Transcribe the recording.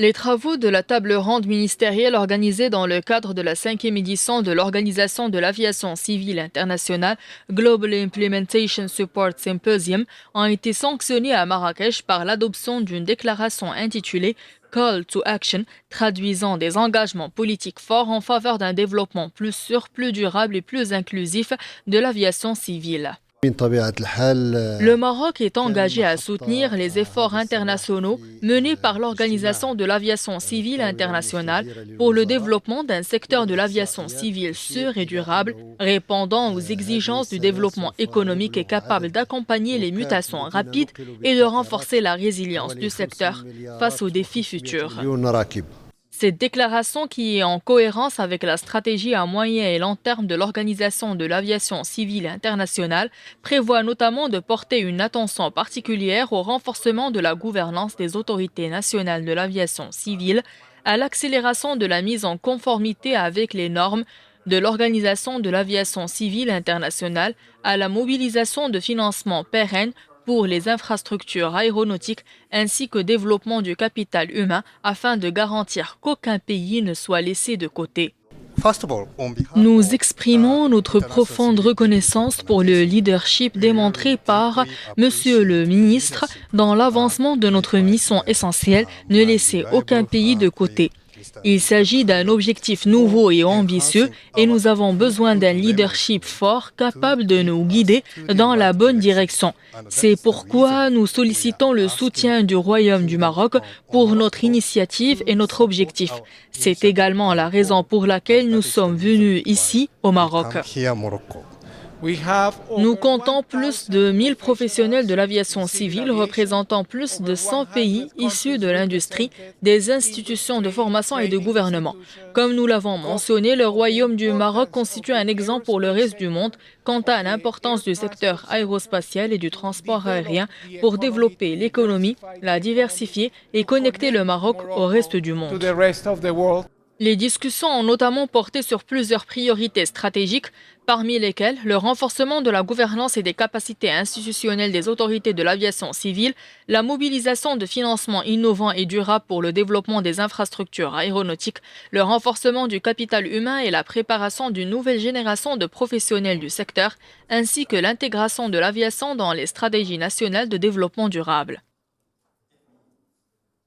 Les travaux de la table ronde ministérielle organisée dans le cadre de la 5e édition de l'Organisation de l'aviation civile internationale Global Implementation Support Symposium ont été sanctionnés à Marrakech par l'adoption d'une déclaration intitulée Call to Action, traduisant des engagements politiques forts en faveur d'un développement plus sûr, plus durable et plus inclusif de l'aviation civile. Le Maroc est engagé à soutenir les efforts internationaux menés par l'Organisation de l'aviation civile internationale pour le développement d'un secteur de l'aviation civile sûr et durable, répondant aux exigences du développement économique et capable d'accompagner les mutations rapides et de renforcer la résilience du secteur face aux défis futurs. Cette déclaration, qui est en cohérence avec la stratégie à moyen et long terme de l'Organisation de l'aviation civile internationale, prévoit notamment de porter une attention particulière au renforcement de la gouvernance des autorités nationales de l'aviation civile, à l'accélération de la mise en conformité avec les normes de l'Organisation de l'aviation civile internationale, à la mobilisation de financements pérennes pour les infrastructures aéronautiques ainsi que développement du capital humain afin de garantir qu'aucun pays ne soit laissé de côté. Nous exprimons notre profonde reconnaissance pour le leadership démontré par Monsieur le ministre dans l'avancement de notre mission essentielle, ne laisser aucun pays de côté. Il s'agit d'un objectif nouveau et ambitieux et nous avons besoin d'un leadership fort capable de nous guider dans la bonne direction. C'est pourquoi nous sollicitons le soutien du Royaume du Maroc pour notre initiative et notre objectif. C'est également la raison pour laquelle nous sommes venus ici au Maroc. Nous comptons plus de 1000 professionnels de l'aviation civile représentant plus de 100 pays issus de l'industrie, des institutions de formation et de gouvernement. Comme nous l'avons mentionné, le Royaume du Maroc constitue un exemple pour le reste du monde quant à l'importance du secteur aérospatial et du transport aérien pour développer l'économie, la diversifier et connecter le Maroc au reste du monde. Les discussions ont notamment porté sur plusieurs priorités stratégiques, parmi lesquelles le renforcement de la gouvernance et des capacités institutionnelles des autorités de l'aviation civile, la mobilisation de financements innovants et durables pour le développement des infrastructures aéronautiques, le renforcement du capital humain et la préparation d'une nouvelle génération de professionnels du secteur, ainsi que l'intégration de l'aviation dans les stratégies nationales de développement durable.